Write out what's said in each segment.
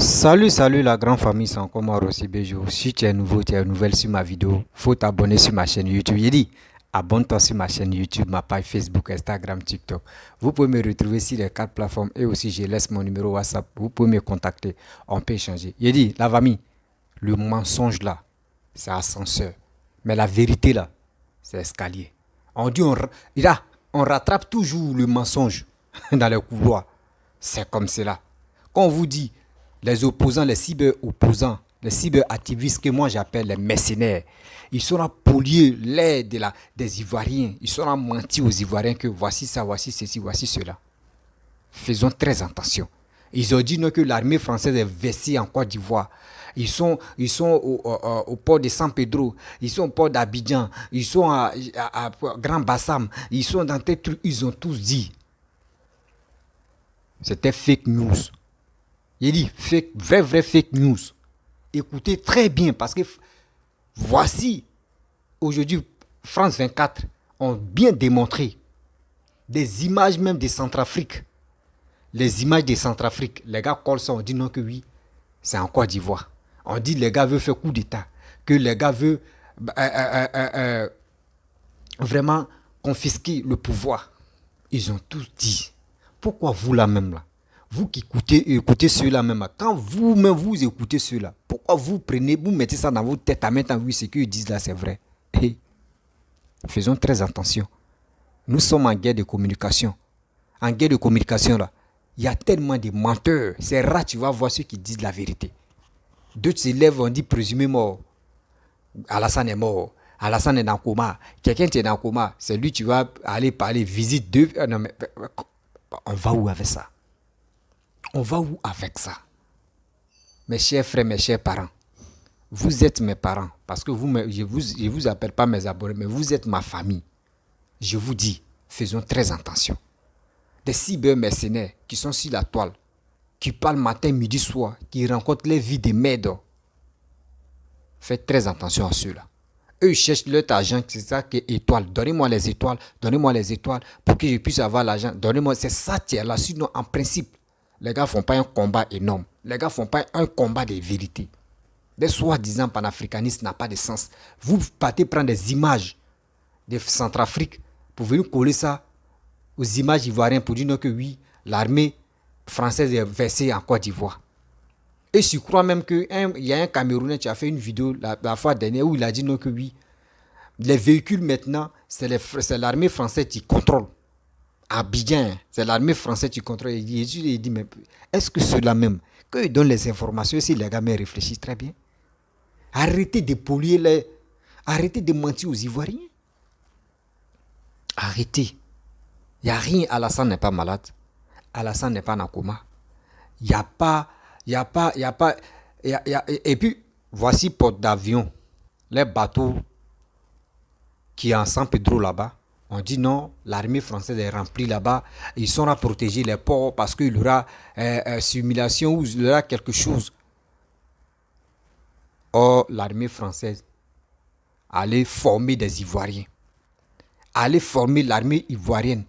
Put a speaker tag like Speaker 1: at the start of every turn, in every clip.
Speaker 1: Salut la grande famille, c'est encore moi Rossi Bejo. Si tu es nouveau, tu es nouvelle sur ma vidéo, faut t'abonner sur ma chaîne YouTube. Il dit, abonne-toi sur ma chaîne YouTube, ma page Facebook, Instagram, TikTok. Vous pouvez me retrouver sur les 4 plateformes et aussi je laisse mon numéro WhatsApp. Vous pouvez me contacter, on peut échanger. Il dit, la famille, le mensonge là, c'est ascenseur. Mais la vérité là, c'est escalier. On dit, on rattrape toujours le mensonge dans les couloirs. C'est comme cela. Quand on vous dit, les opposants, les cyber-opposants, les cyber-activistes que moi j'appelle les mercenaires, ils seront polier l'air des Ivoiriens. Ils seront mentir aux Ivoiriens que voici ça, voici ceci, voici cela. Faisons très attention. Ils ont dit non, que l'armée française est versée en Côte d'Ivoire. Ils sont au port de San Pedro, ils sont au port d'Abidjan, ils sont à Grand Bassam, ils sont dans tel truc, ils ont tous dit. C'était fake news. Il dit vrai fake news. Écoutez très bien parce que voici aujourd'hui France 24 ont bien démontré des images même de Centrafrique. Les images de Centrafrique, les gars collent ça, on dit non que oui, c'est en Côte d'Ivoire. On dit les gars veulent faire coup d'état, que les gars veulent vraiment confisquer le pouvoir. Ils ont tous dit. Pourquoi vous là même là? Vous qui écoutez ceux-là même, quand vous-même vous écoutez ceux-là, pourquoi vous mettez ça dans votre tête en même temps, oui, ce qu'ils disent là, c'est vrai. Hey, faisons très attention. Nous sommes en guerre de communication. En guerre de communication, là, il y a tellement de menteurs. C'est rare, tu vas voir ceux qui disent la vérité. D'autres s'élèvent, on dit présumé mort. Alassane est mort. Alassane est dans le coma. Quelqu'un qui est dans le coma, c'est lui, tu vas aller parler, visite deux. Non, mais on va où avec ça? On va où avec ça? Mes chers frères, mes chers parents, vous êtes mes parents, parce que je vous appelle pas mes abonnés, mais vous êtes ma famille. Je vous dis, faisons très attention. Des cyber-mercenaires qui sont sur la toile, qui parlent matin, midi, soir, qui rencontrent les vies des merdes. Faites très attention à ceux-là. Eux, ils cherchent leur argent, c'est ça qui est étoile. Donnez-moi les étoiles pour que je puisse avoir l'argent. Donnez-moi, c'est ça qui est là. Sinon, en principe, les gars ne font pas un combat énorme. Les gars ne font pas un combat de vérité. Des soi-disant panafricanistes n'a pas de sens. Vous partez prendre des images de Centrafrique pour venir coller ça aux images ivoiriennes pour dire que oui, l'armée française est versée en Côte d'Ivoire. Et je crois même qu'il y a un Camerounais qui a fait une vidéo la fois dernière où il a dit non que oui, les véhicules maintenant, c'est l'armée française qui contrôle. Abidjan, c'est l'armée française qui contrôle. Il dit, mais est-ce que ceux-là même, qu'ils donnent les informations, si les gars me réfléchissent très bien, arrêtez de polluer arrêtez de mentir aux Ivoiriens. Arrêtez. Il n'y a rien, Alassane n'est pas malade. Alassane n'est pas en coma. Il n'y a pas, et puis, voici porte d'avion, les bateaux qui est en San Pedro là-bas. On dit non, l'armée française est remplie là-bas. Ils sont à protéger les ports parce qu'il y aura simulation ou il y aura quelque chose. Or, l'armée française allait former des Ivoiriens. Allait former l'armée ivoirienne.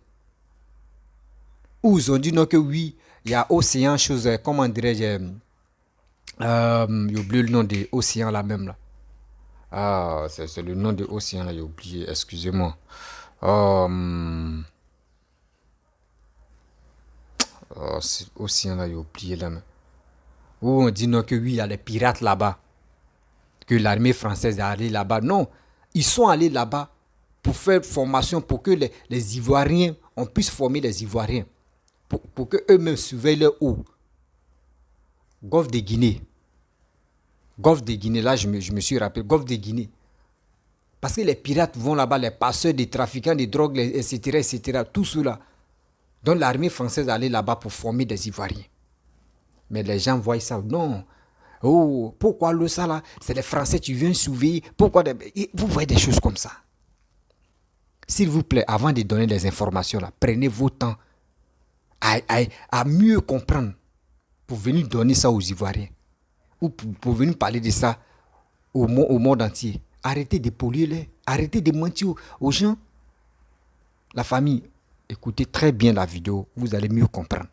Speaker 1: Où ils ont dit non que oui, il y a océan, chose, comment dirais-je, j'ai oublié le nom de l'océan là même là. Ah, c'est le nom de l'océan là, j'ai oublié, excusez-moi. C'est océan là, j'ai oublié là. Où on dit non que oui, il y a les pirates là-bas. Que l'armée française est allée là-bas. Non, ils sont allés là-bas pour faire formation, pour que les Ivoiriens, on puisse former les Ivoiriens. Pour que eux-mêmes surveillent leur eau. Golfe de Guinée. Golfe de Guinée, là je me suis rappelé, Golfe de Guinée. Parce que les pirates vont là-bas, les passeurs, les trafiquants de drogue, etc. Tout cela. Donc l'armée française allait là-bas pour former des Ivoiriens. Mais les gens voient ça. Non. Oh, pourquoi le ça là? C'est les Français qui viennent surveiller. Pourquoi vous voyez des choses comme ça. S'il vous plaît, avant de donner des informations là, prenez votre temps à mieux comprendre pour venir donner ça aux Ivoiriens. Ou pour venir parler de ça au monde entier. Arrêtez de polluer, arrêtez de mentir aux gens. La famille, écoutez très bien la vidéo, vous allez mieux comprendre.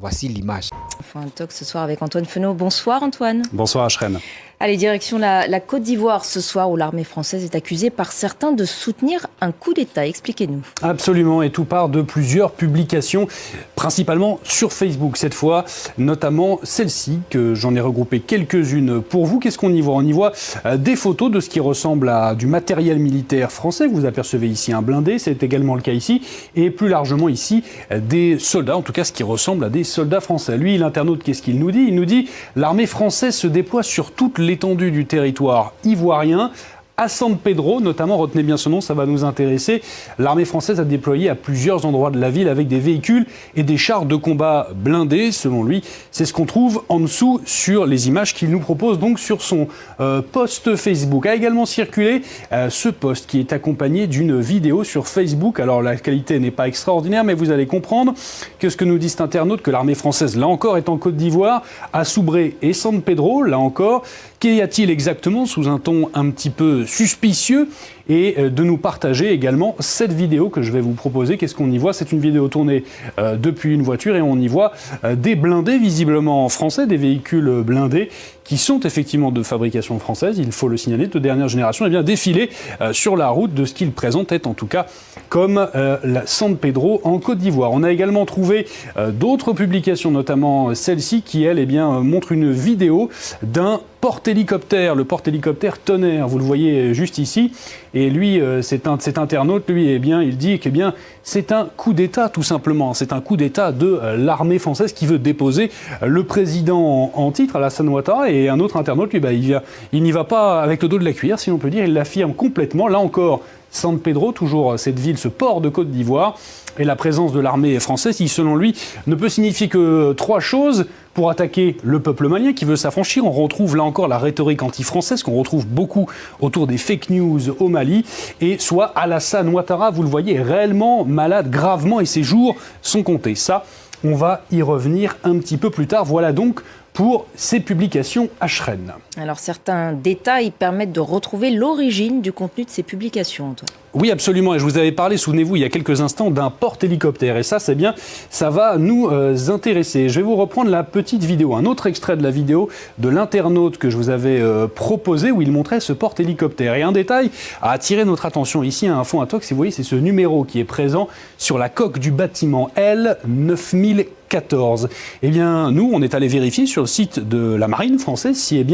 Speaker 1: Voici l'image.
Speaker 2: On fait un talk ce soir avec Antoine Feneau. Bonsoir Antoine.
Speaker 3: Bonsoir Ashrène.
Speaker 2: Allez, direction la Côte d'Ivoire ce soir où l'armée française est accusée par certains de soutenir un coup d'État. Expliquez-nous.
Speaker 3: Absolument, et tout part de plusieurs publications, principalement sur Facebook cette fois, notamment celle-ci, que j'en ai regroupé quelques-unes pour vous. Qu'est-ce qu'on y voit ? On y voit des photos de ce qui ressemble à du matériel militaire français. Vous apercevez ici un blindé, c'est également le cas ici, et plus largement ici des soldats, en tout cas ce qui ressemble à des soldats français. Lui, l'internaute, qu'est-ce qu'il nous dit ? Il nous dit « L'armée française se déploie sur toute l'étendue du territoire ivoirien ». À San Pedro, notamment, retenez bien ce nom, ça va nous intéresser. L'armée française a déployé à plusieurs endroits de la ville avec des véhicules et des chars de combat blindés, selon lui. C'est ce qu'on trouve en dessous sur les images qu'il nous propose donc sur son post Facebook. A également circulé ce post qui est accompagné d'une vidéo sur Facebook. Alors la qualité n'est pas extraordinaire, mais vous allez comprendre que ce que nous dit cet internaute, que l'armée française, là encore, est en Côte d'Ivoire, à Soubré et San Pedro, là encore. Qu'y a-t-il exactement, sous un ton un petit peu suspicieux, et de nous partager également cette vidéo que je vais vous proposer. Qu'est-ce qu'on y voit ? C'est une vidéo tournée depuis une voiture et on y voit des blindés visiblement français, des véhicules blindés qui sont effectivement de fabrication française, il faut le signaler, de dernière génération, et bien défiler sur la route de ce qu'il présentait en tout cas comme la San Pedro en Côte d'Ivoire. On a également trouvé d'autres publications, notamment celle-ci qui, elle, montre une vidéo d'un porte-hélicoptère, le porte-hélicoptère Tonnerre, vous le voyez juste ici, et lui, cet internaute, lui, il dit que c'est un coup d'État tout simplement, c'est un coup d'État de l'armée française qui veut déposer le président en titre, Alassane Ouattara, et un autre internaute, lui, il n'y va pas avec le dos de la cuillère, si on peut dire, il l'affirme complètement, là encore, San Pedro, toujours cette ville, ce port de Côte d'Ivoire, et la présence de l'armée française qui, selon lui, ne peut signifier que trois choses pour attaquer le peuple malien qui veut s'affranchir. On retrouve là encore la rhétorique anti-française qu'on retrouve beaucoup autour des fake news au Mali, et soit Alassane Ouattara, vous le voyez, est réellement malade, gravement, et ses jours sont comptés. Ça, on va y revenir un petit peu plus tard. Voilà donc pour ces publications Ashrène.
Speaker 2: Alors certains détails permettent de retrouver l'origine du contenu de ces publications, Antoine.
Speaker 3: Oui, absolument. Et je vous avais parlé, souvenez-vous, il y a quelques instants, d'un porte-hélicoptère. Et ça, c'est bien, ça va nous intéresser. Je vais vous reprendre la petite vidéo, un autre extrait de la vidéo de l'internaute que je vous avais proposé, où il montrait ce porte-hélicoptère. Et un détail a attiré notre attention ici à Info Intox, vous voyez, c'est ce numéro qui est présent sur la coque du bâtiment L9014. Eh bien, nous, on est allé vérifier sur le site de la marine française si,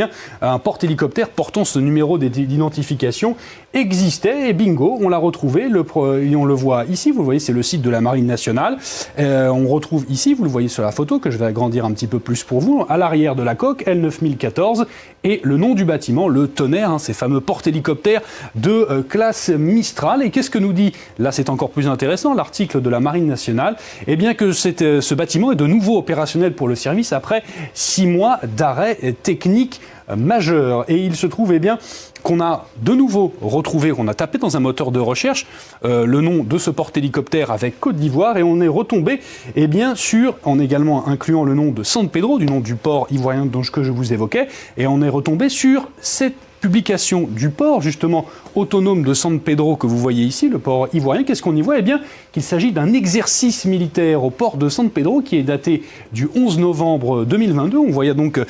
Speaker 3: un porte-hélicoptère portant ce numéro d'identification existait, et bingo, on l'a retrouvé, et on le voit ici, vous le voyez, c'est le site de la Marine nationale. On retrouve ici, vous le voyez sur la photo, que je vais agrandir un petit peu plus pour vous, à l'arrière de la coque, L9014, et le nom du bâtiment, le Tonnerre, ces fameux porte-hélicoptères de classe Mistral. Et qu'est-ce que nous dit, là c'est encore plus intéressant, l'article de la Marine nationale, eh bien que ce bâtiment est de nouveau opérationnel pour le service après 6 mois d'arrêt technique majeur. Et il se trouve qu'on a de nouveau retrouvé, qu'on a tapé dans un moteur de recherche le nom de ce porte-hélicoptère avec Côte d'Ivoire, et on est retombé en également incluant le nom de San Pedro, du nom du port ivoirien que je vous évoquais, et on est retombé sur cette publication du port, justement, autonome de San Pedro que vous voyez ici, le port ivoirien. Qu'est-ce qu'on y voit ? Qu'il s'agit d'un exercice militaire au port de San Pedro qui est daté du 11 novembre 2022. On voyait donc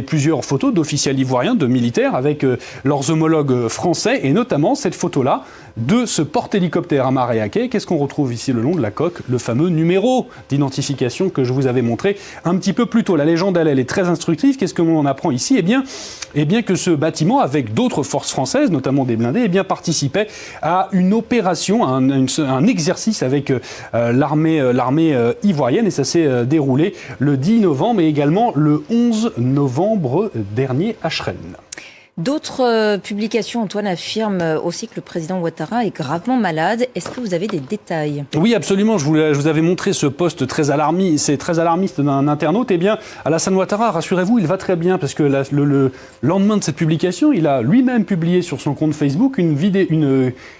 Speaker 3: plusieurs photos d'officiels ivoiriens, de militaires, avec leurs homologues français, et notamment cette photo-là de ce porte-hélicoptère amarré à quai. Qu'est-ce qu'on retrouve ici le long de la coque ? Le fameux numéro d'identification que je vous avais montré un petit peu plus tôt. La légende, elle est très instructive. Qu'est-ce que l'on apprend ici ? Eh bien que ce bâtiment, avec d'autres forces françaises, notamment des blindés, participait à une opération, un exercice avec l'armée ivoirienne, et ça s'est déroulé le 10 novembre et également le 11 novembre dernier à Ashrène.
Speaker 2: D'autres publications, Antoine, affirment aussi que le président Ouattara est gravement malade. Est-ce que vous avez des détails ?
Speaker 3: Oui, absolument. Je vous avais montré ce post très alarmiste d'un internaute. Alassane Ouattara, rassurez-vous, il va très bien, parce que le lendemain de cette publication, il a lui-même publié sur son compte Facebook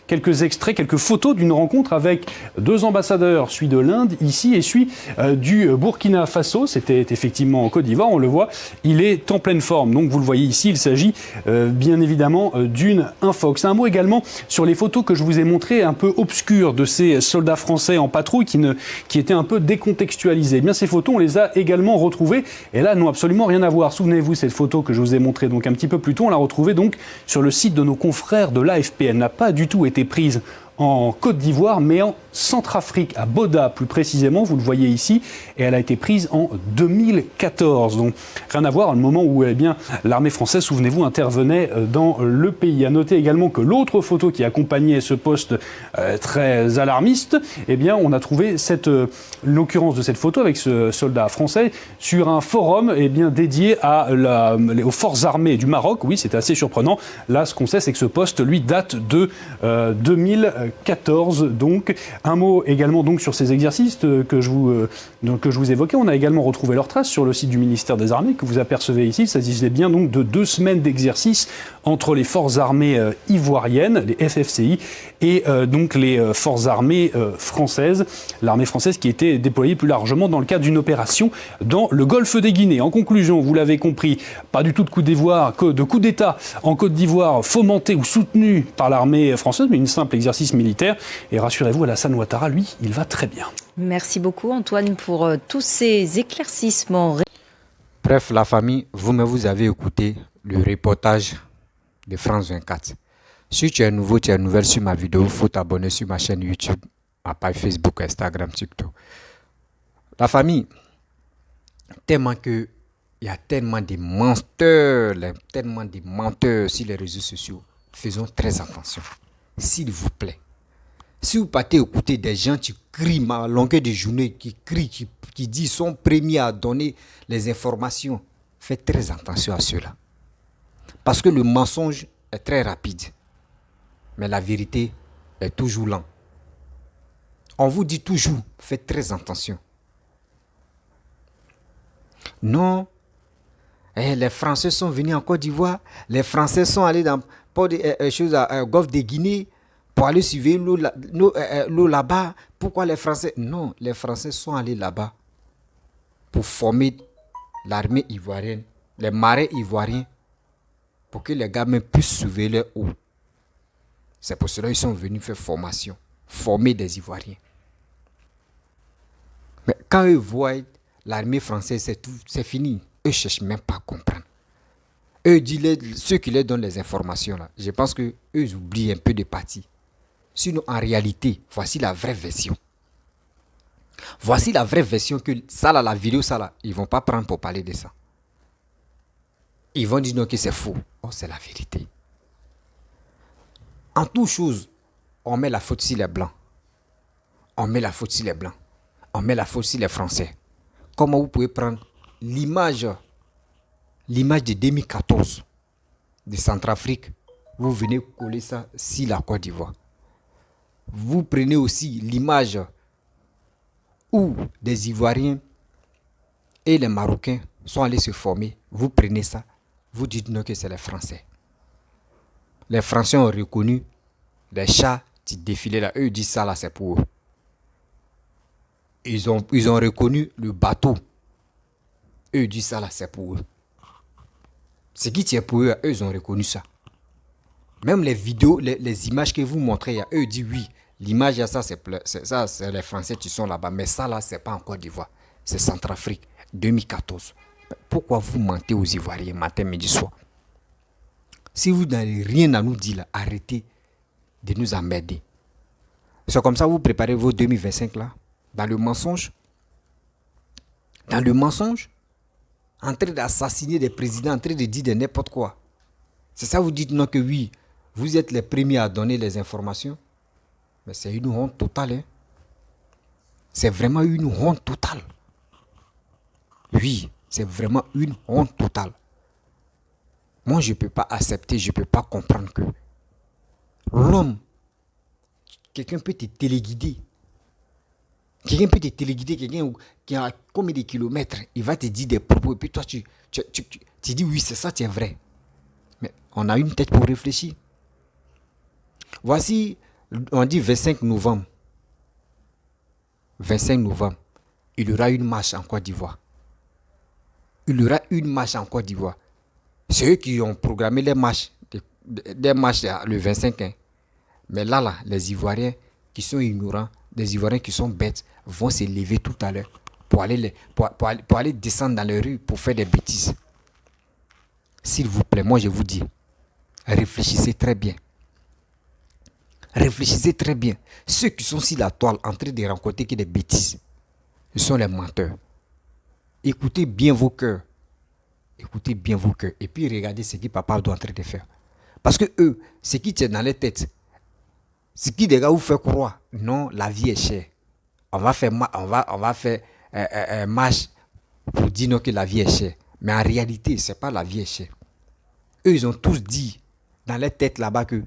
Speaker 3: quelques extraits, quelques photos d'une rencontre avec 2 ambassadeurs, celui de l'Inde ici et celui du Burkina Faso. C'était effectivement en Côte d'Ivoire, on le voit, il est en pleine forme. Donc vous le voyez ici, il s'agit bien évidemment d'une Infox. Un mot également sur les photos que je vous ai montrées un peu obscures de ces soldats français en patrouille qui étaient un peu décontextualisés. Eh bien, ces photos, on les a également retrouvées et là, n'ont absolument rien à voir. Souvenez-vous, cette photo que je vous ai montrée donc un petit peu plus tôt, on l'a retrouvée donc sur le site de nos confrères de l'AFP. Elle n'a pas du tout été prise en Côte d'Ivoire, mais en Centrafrique, à Boda plus précisément, vous le voyez ici, et elle a été prise en 2014. Donc rien à voir, au moment où l'armée française, souvenez-vous, intervenait dans le pays. À noter également que l'autre photo qui accompagnait ce poste très alarmiste, on a trouvé l'occurrence de cette photo avec ce soldat français sur un forum dédié aux forces armées du Maroc. Oui, c'était assez surprenant. Là, ce qu'on sait, c'est que ce poste, lui, date de 2014. Donc, un mot également donc sur ces exercices que je vous évoquais. On a également retrouvé leurs traces sur le site du ministère des Armées que vous apercevez ici. Il s'agissait bien donc de 2 semaines d'exercice entre les forces armées ivoiriennes, les FFCI, et donc les forces armées françaises. L'armée française qui était déployée plus largement dans le cadre d'une opération dans le golfe des Guinées. En conclusion, vous l'avez compris, pas du tout de coup d'État en Côte d'Ivoire fomenté ou soutenu par l'armée française, mais une simple exercice militaire. Et rassurez-vous, Alassane Ouattara, lui, il va très bien.
Speaker 2: Merci beaucoup Antoine pour tous ces éclaircissements.
Speaker 1: Bref, la famille, vous avez écouté le reportage de France 24. Si tu es nouveau, tu es nouvelle sur ma vidéo, il faut t'abonner sur ma chaîne YouTube, ma page Facebook, Instagram, TikTok. La famille, tellement que il y a tellement de menteurs sur les réseaux sociaux. Faisons très attention. S'il vous plaît. Si vous partez écouter des gens qui crient à longueur de journée, qui crient, qui disent sont premiers à donner les informations, faites très attention à cela. Parce que le mensonge est très rapide. Mais la vérité est toujours lente. On vous dit toujours, faites très attention. Non, les Français sont venus en Côte d'Ivoire, les Français sont allés dans le golfe de Guinée pour aller surveiller l'eau là-bas. Pourquoi les Français? Non, les Français sont allés là-bas pour former l'armée ivoirienne, les marins ivoiriens, pour que les gamins puissent surveiller leur eau. C'est pour cela qu'ils sont venus faire formation, former des Ivoiriens. Mais quand eux voient l'armée française, c'est fini. Eux ne cherchent même pas à comprendre. Eux disent ceux qui leur donnent les informations, là, je pense qu'eux oublient un peu de partie. Sinon, en réalité, voici la vraie version. Voici la vraie version que ça, là, la vidéo, ça, là, ils ne vont pas prendre pour parler de ça. Ils vont dire non, que c'est faux. Oh, c'est la vérité. En toute chose, on met la faute sur les Blancs. On met la faute sur les Blancs. On met la faute sur les Français. Comment vous pouvez prendre l'image de 2014 de Centrafrique, vous venez coller ça sur la Côte d'Ivoire. Vous prenez aussi l'image où des Ivoiriens et les Marocains sont allés se former. Vous prenez ça, vous dites non que c'est les Français. Les Français ont reconnu les chats qui défilaient là. Eux disent ça là, c'est pour eux. Ils ont reconnu le bateau. Eux disent ça là, c'est pour eux. Ce qui tient pour eux, ils ont reconnu ça. Même les vidéos, les images que vous montrez, eux disent oui, l'image, ça c'est les Français qui sont là-bas. Mais ça là, c'est pas en Côte d'Ivoire. C'est Centrafrique, 2014. Pourquoi vous mentez aux Ivoiriens matin, midi, soir? Si vous n'avez rien à nous dire, là, arrêtez de nous emmerder. C'est comme ça que vous préparez vos 2025 là, dans le mensonge. Dans le mensonge, en train d'assassiner des présidents, en train de dire de n'importe quoi. C'est ça vous dites non que oui, vous êtes les premiers à donner les informations. Mais c'est une honte totale. Hein? C'est vraiment une honte totale. Oui, c'est vraiment une honte totale. Moi, je ne peux pas accepter, je ne peux pas comprendre que l'homme, quelqu'un peut te téléguider. Quelqu'un peut te téléguider, quelqu'un qui a combien de kilomètres, il va te dire des propos, et puis toi, tu dis oui, c'est ça, c'est vrai. Mais on a une tête pour réfléchir. Voici, on dit 25 novembre. 25 novembre, il y aura une marche en Côte d'Ivoire. Il y aura une marche en Côte d'Ivoire. C'est eux qui ont programmé les marches, des marches le 25. Hein. Mais là, les Ivoiriens qui sont ignorants, des Ivoiriens qui sont bêtes, vont se lever tout à l'heure pour aller descendre dans les rues pour faire des bêtises. S'il vous plaît, moi je vous dis, réfléchissez très bien. Réfléchissez très bien. Ceux qui sont sur la toile en train de raconter que des bêtises, ce sont les menteurs. Écoutez bien vos cœurs. Écoutez bien vos cœurs. Et puis regardez ce que papa doit en train de faire. Parce que eux, ce qui tient dans les têtes, ce qui les gars vous fait croire, non, la vie est chère. On va faire marche pour dire non que la vie est chère. Mais en réalité, ce n'est pas la vie est chère. Eux, ils ont tous dit dans les têtes là-bas que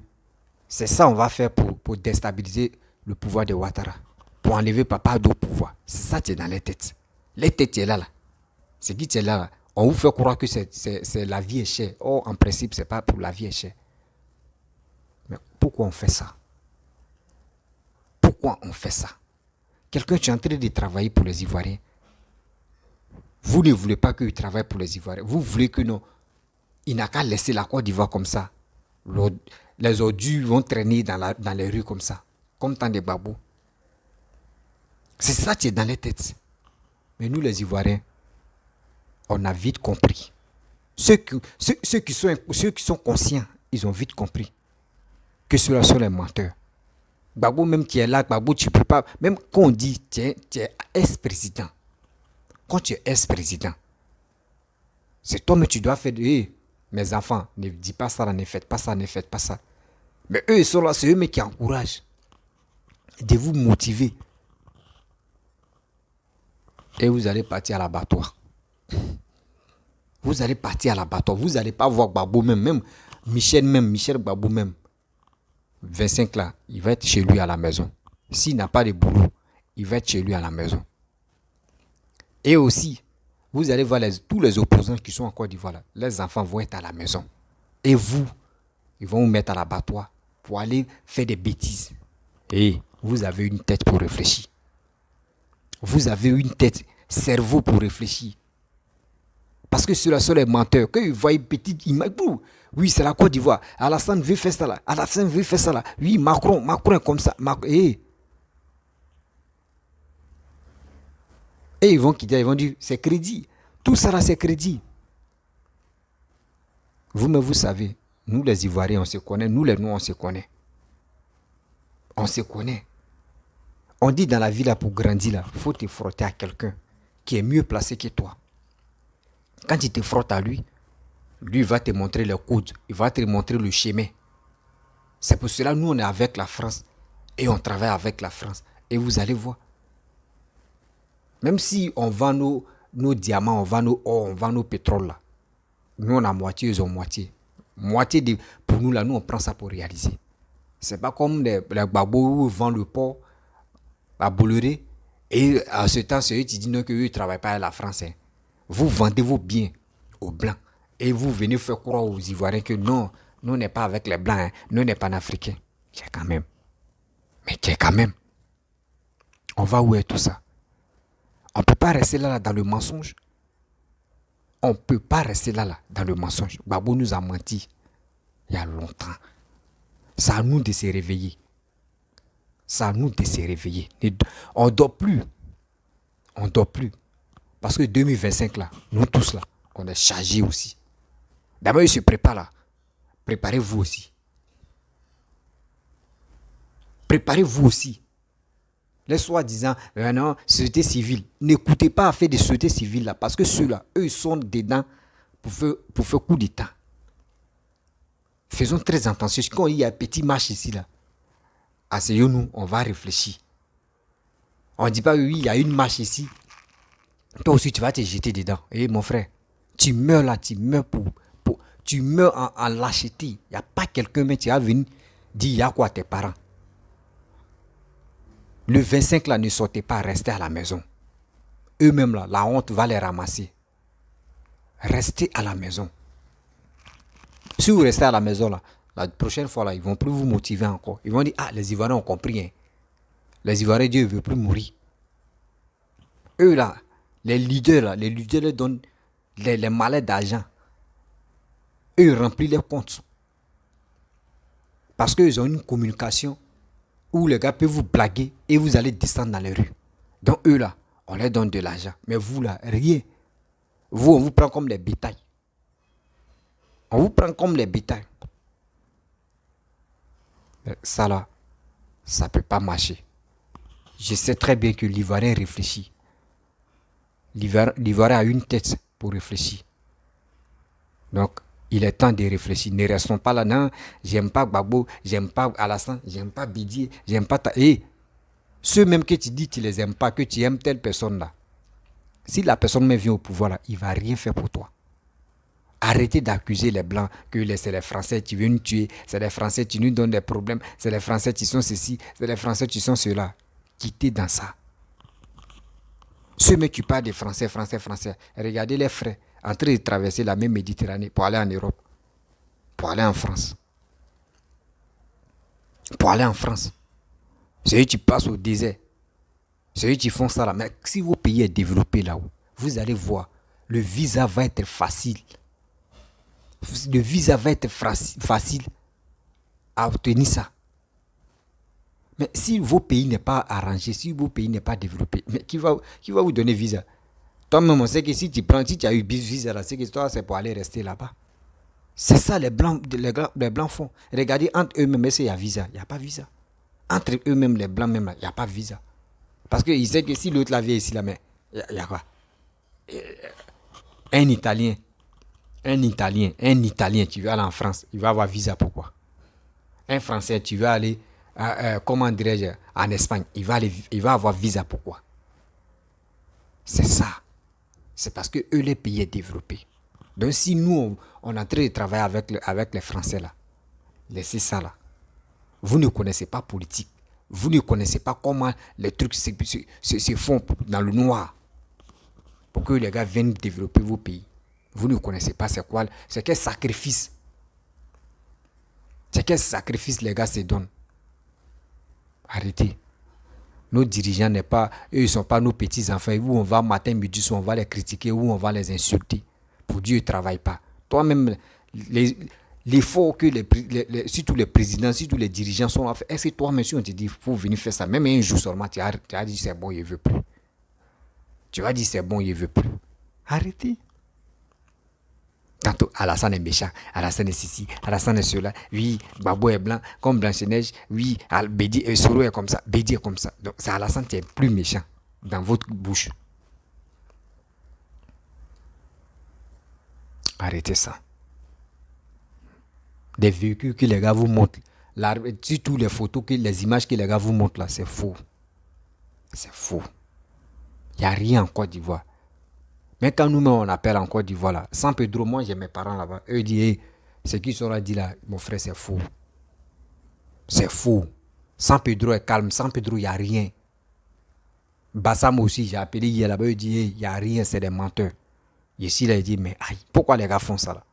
Speaker 1: c'est ça on va faire pour déstabiliser le pouvoir de Ouattara. Pour enlever Papa au pouvoir. C'est ça qui est dans les têtes. Les têtes, c'est là. Ce qui est là. On vous fait croire que c'est la vie est chère. Or, en principe, ce n'est pas pour la vie est chère. Mais pourquoi on fait ça? Pourquoi on fait ça? Quelqu'un qui est en train de travailler pour les Ivoiriens. Vous ne voulez pas qu'il travaille pour les Ivoiriens. Vous voulez que non. Il n'a qu'à laisser la Côte d'Ivoire comme ça. Les ordures vont traîner dans les rues comme ça. Comme tant de babous. C'est ça qui est dans les têtes. Mais nous, les Ivoiriens, on a vite compris. Ceux qui sont conscients, ils ont vite compris que ceux-là sont les menteurs. Gbagbo même qui est là, Gbagbo tu peux pas, même quand on dit tu es ex-président, quand tu es ex-président, c'est toi mais tu dois faire mes enfants, ne dis pas ça, ne faites pas ça, ne faites pas ça. Mais eux ils sont là, c'est eux mais qui encouragent de vous motiver. Et vous allez partir à l'abattoir. Vous allez partir à l'abattoir. Vous n'allez pas voir Gbagbo même Michel Gbagbo même. 25 là, il va être chez lui à la maison. S'il n'a pas de boulot, il va être chez lui à la maison. Et aussi, vous allez voir tous les opposants qui sont en Côte d'Ivoire là. Les enfants vont être à la maison. Et vous, ils vont vous mettre à l'abattoir pour aller faire des bêtises. Et vous avez une tête pour réfléchir. Vous avez une tête, cerveau pour réfléchir. Parce que ceux-là sont les menteurs. Quand ils voient une petite image, oui, c'est la Côte d'Ivoire. Alassane veut faire ça là. Alassane veut faire ça là. Oui, Macron est comme ça. Et ils vont quitter, ils vont dire, c'est crédit. Tout ça là, c'est crédit. Vous-même, vous savez, nous les Ivoiriens, on se connaît. Nous les Noirs, on se connaît. On se connaît. On dit dans la vie là, pour grandir là, il faut te frotter à quelqu'un qui est mieux placé que toi. Quand tu te frottes à lui, lui va te montrer le code, il va te montrer le chemin. C'est pour cela nous on est avec la France et on travaille avec la France. Et vous allez voir. Même si on vend nos diamants, on vend nos or, on vend nos pétroles là. Nous on a moitié, ils ont moitié. Pour nous là, nous on prend ça pour réaliser. C'est pas comme les babos où vendent le port à Bolloré. Et à ce temps, c'est eux qui disent non, qu'eux ne travaillent pas à la France. Hein. Vous vendez vos biens aux Blancs. Et vous venez faire croire aux Ivoiriens que non, nous on n'est pas avec les Blancs, hein. Nous on n'est pas africains. C'est quand même. Mais c'est quand même. On va où est tout ça? On ne peut pas rester là dans le mensonge. On ne peut pas rester là dans le mensonge. Babou nous a menti il y a longtemps. C'est à nous de se réveiller. C'est à nous de se réveiller. On ne dort plus. On ne dort plus. Parce que 2025 là, nous tous là, on est chargés aussi. D'abord, ils se préparent là. Préparez-vous aussi. Préparez-vous aussi. Les soi-disant, non, société civile. N'écoutez pas à faire des sociétés civiles là. Parce que ceux-là, eux, ils sont dedans pour faire coup d'état. Faisons très attention. Quand il y a un petit marche ici là, asseyons-nous, on va réfléchir. On ne dit pas, oui, il y a une marche ici. Toi aussi, tu vas te jeter dedans. Eh, mon frère, tu meurs là, tu meurs tu meurs en lâcheté. Il n'y a pas quelqu'un, mais tu vas venir dire, il y a quoi à tes parents? Le 25 là, ne sortez pas, restez à la maison. Eux-mêmes là, la honte va les ramasser. Restez à la maison. Si vous restez à la maison là, la prochaine fois là, ils ne vont plus vous motiver encore. Ils vont dire, ah, les Ivoiriens ont compris. Hein. Les Ivoiriens, Dieu ne veut plus mourir. Eux là, les leaders leur donnent les malais d'argent. Eux, ils remplissent leurs comptes. Parce qu'ils ont une communication où les gars peuvent vous blaguer et vous allez descendre dans les rues. Donc eux là, on leur donne de l'argent. Mais vous là, rien. Vous, on vous prend comme les bétails. On vous prend comme les bétails. Mais ça là, ça ne peut pas marcher. Je sais très bien que l'Ivoirien réfléchit. L'Ivoirien a une tête pour réfléchir. Donc, il est temps de réfléchir. Ne restons pas là, non, j'aime pas Gbagbo, j'aime pas Alassane, j'aime pas Bédié, j'aime pas Et ceux même que tu dis que tu les aimes pas, que tu aimes telle personne là, si la personne même vient au pouvoir là, il ne va rien faire pour toi. Arrêtez d'accuser les Blancs que c'est les Français qui veulent nous tuer, c'est les Français qui nous donnent des problèmes, c'est les Français qui sont ceci, c'est les Français qui sont cela. Quittez dans ça. Ceux qui parlent des Français, regardez les frères en train de traverser la même Méditerranée pour aller en Europe, pour aller en France. Pour aller en France. C'est eux qui passent au désert. C'est eux qui font ça là. Mais si vos pays est développé là-haut, vous allez voir, le visa va être facile. Le visa va être facile à obtenir ça. Mais si vos pays n'est pas arrangé, si vos pays n'est pas développé, mais qui va vous donner visa? Toi-même, on sait que si tu as eu visa là, c'est que toi, c'est pour aller rester là-bas. C'est ça les Blancs font. Regardez, entre eux-mêmes, il y a visa. Il n'y a pas visa. Entre eux-mêmes, les Blancs même, il n'y a pas visa. Parce qu'ils savent que si l'autre la vient ici, là, mais il y a quoi? Un Italien qui veut aller en France, il va avoir visa pourquoi? Un Français, tu veux aller, comment dirais-je, en Espagne, il va avoir visa pourquoi? C'est ça. C'est parce que eux, les pays sont développés. Donc si nous, on est en train de travailler avec les Français là, laissez ça là. Vous ne connaissez pas politique. Vous ne connaissez pas comment les trucs se font dans le noir pour que les gars viennent développer vos pays. Vous ne connaissez pas c'est quoi, c'est quel sacrifice. C'est quel sacrifice les gars se donnent. Arrêtez. Nos dirigeants eux, ils ne sont pas nos petits-enfants. Où on va matin, midi, soir, on va les critiquer, où on va les insulter. Pour Dieu, ils ne travaillent pas. Toi-même, l'effort que surtout les présidents, surtout les dirigeants sont à faire, est-ce que toi, monsieur, on te dit, il faut venir faire ça? Même un jour seulement, tu as dit, c'est bon, il ne veut plus. Tu vas dire, c'est bon, il ne veut plus. Arrêtez. Tantôt, Alassane est méchant, Alassane est ceci, Alassane est cela. Oui, Gbagbo est blanc, comme Blanche-Neige. Oui, Soro est comme ça, Bédi est comme ça. Donc, c'est Alassane qui est plus méchant dans votre bouche. Arrêtez ça. Des véhicules que les gars vous montrent, surtout les photos, les images que les gars vous montrent là, c'est faux. C'est faux. Il n'y a rien en Côte d'Ivoire. Mais quand nous-mêmes on appelle en Côte d'Ivoire là, San Pedro, moi j'ai mes parents là-bas, eux disent, hey, ce qu'ils sont là dit là, mon frère, c'est faux. C'est faux. San Pedro est calme, San Pedro, il n'y a rien. Bassam aussi, j'ai appelé hier là-bas, eux disent, il n'y a rien, c'est des menteurs. Ici là, il dit, mais aïe, pourquoi les gars font ça là?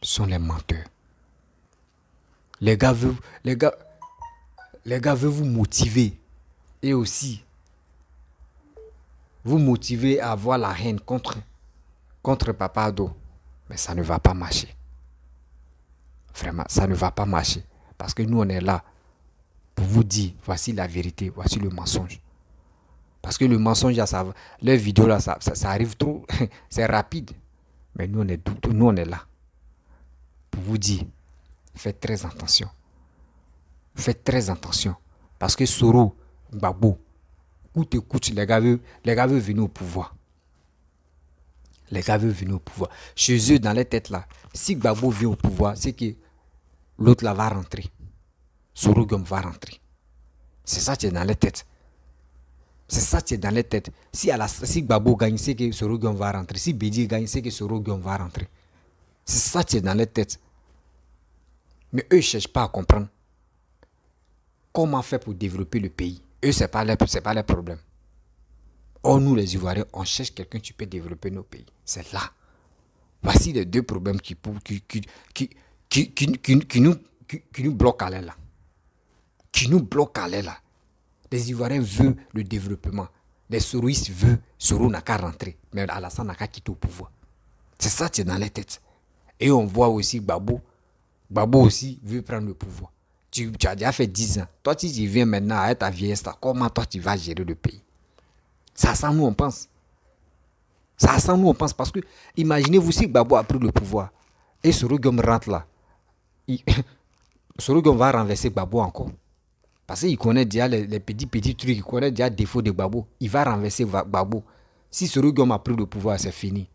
Speaker 1: Ce sont les menteurs. Les gars veulent vous motiver et aussi vous motiver à avoir la haine contre Papa Ado. Mais ça ne va pas marcher. Vraiment, ça ne va pas marcher. Parce que nous, on est là pour vous dire, voici la vérité, voici le mensonge. Parce que le mensonge, les vidéos là, ça arrive trop, c'est rapide. Mais nous, on est là pour vous dire, faites très attention. Faites très attention. Parce que Soro, Gbagbo, coûte, les gars veulent venir au pouvoir. Les gars veulent venir au pouvoir. Chez eux, dans les têtes là, si Gbagbo vient au pouvoir, c'est que l'autre là va rentrer. Soro Gom va rentrer. C'est ça qui est dans les têtes. C'est ça qui est dans les têtes. Si Gbagbo gagne, c'est que Soro Gom va rentrer. Si Bédié gagne, c'est que Soro Gom va rentrer. C'est ça qui est dans les têtes. Mais eux ne cherchent pas à comprendre comment faire pour développer le pays. Eux, ce n'est pas leur problème. Or, nous, les Ivoiriens, on cherche quelqu'un qui peut développer nos pays. C'est là. Voici les deux problèmes qui nous bloquent à l'aile là. Qui nous bloquent à l'aile là. Les Ivoiriens veulent le développement. Les Soroistes veulent, Soro n'a qu'à rentrer. Mais Alassane n'a qu'à quitter au pouvoir. C'est ça qui est dans les têtes. Et on voit aussi Gbagbo. Gbagbo aussi veut prendre le pouvoir. Tu as déjà fait 10 ans. Toi, si tu viens maintenant à ta vieillesse, comment toi tu vas gérer le pays? Ça sent nous, on pense. Ça sent nous, on pense. Parce que, imaginez-vous si Gbagbo a pris le pouvoir et Sorogum rentre là. Sorogum va renverser Gbagbo encore. Parce qu'il connaît déjà les petits trucs, il connaît déjà les défauts de Gbagbo. Il va renverser Gbagbo. Si Sorogum a pris le pouvoir, c'est fini.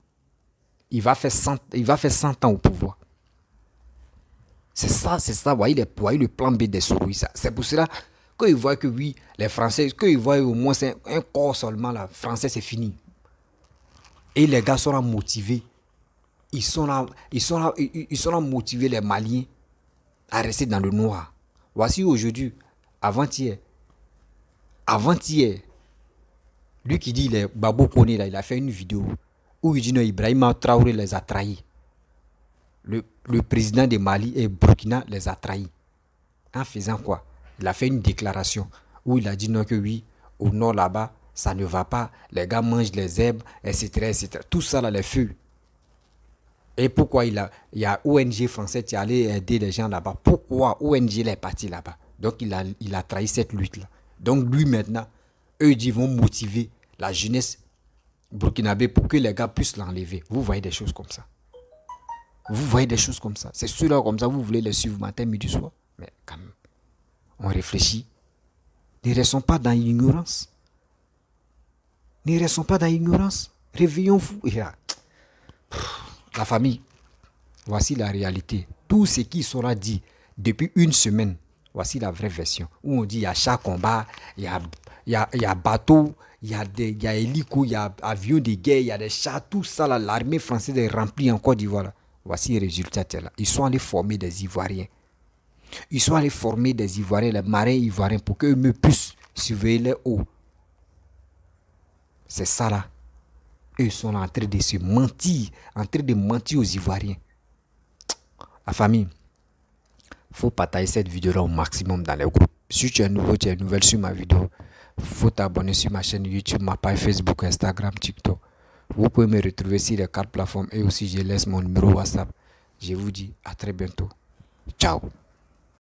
Speaker 1: Il va faire 100 ans au pouvoir. C'est ça, voyez le plan B des Soroï. C'est pour cela, quand ils voient que oui, les Français, quand ils voient au moins un corps seulement, là, Français, c'est fini. Et les gars sont là motivés. Ils sont là motivés, les Maliens, à rester dans le noir. Voici aujourd'hui, avant-hier, lui qui dit, les Babo Koné, là, il a fait une vidéo où il dit non, Ibrahima Traoré les a trahis. Le président de Mali et Burkina les a trahis. En faisant quoi? Il a fait une déclaration où il a dit non que oui, au nord là-bas, ça ne va pas. Les gars mangent les herbes, etc. etc. Tout ça là, les feux. Et pourquoi il y a ONG français qui allait aider les gens là-bas? Pourquoi ONG est parti là-bas? Donc il a trahi cette lutte-là. Donc lui maintenant, eux ils vont motiver la jeunesse burkinabé pour que les gars puissent l'enlever. Vous voyez des choses comme ça. Vous voyez des choses comme ça. C'est ceux-là comme ça, vous voulez les suivre matin, midi, soir. Mais quand même, on réfléchit. Ne restons pas dans l'ignorance. Ne restons pas dans l'ignorance. Réveillons-vous. La famille, voici la réalité. Tout ce qui sera dit depuis une semaine, voici la vraie version. Où on dit il y a char combat, il y a bateau, il y a hélico, il y a avion de guerre, il y a des chars, tout ça là, l'armée française est remplie en Côte d'Ivoire. Voici le résultat là. Ils sont allés former des Ivoiriens. Ils sont allés former des Ivoiriens, les marins ivoiriens, pour qu'eux puissent surveiller les eaux. C'est ça là. Eux ils sont là en train de se mentir, en train de mentir aux Ivoiriens. La famille, il faut partager cette vidéo là au maximum dans les groupes. Si tu es nouveau, tu es nouvelle sur ma vidéo, il faut t'abonner sur ma chaîne YouTube, ma page Facebook, Instagram, TikTok. Vous pouvez me retrouver sur les 4 plateformes et aussi je laisse mon numéro WhatsApp. Je vous dis à très bientôt. Ciao.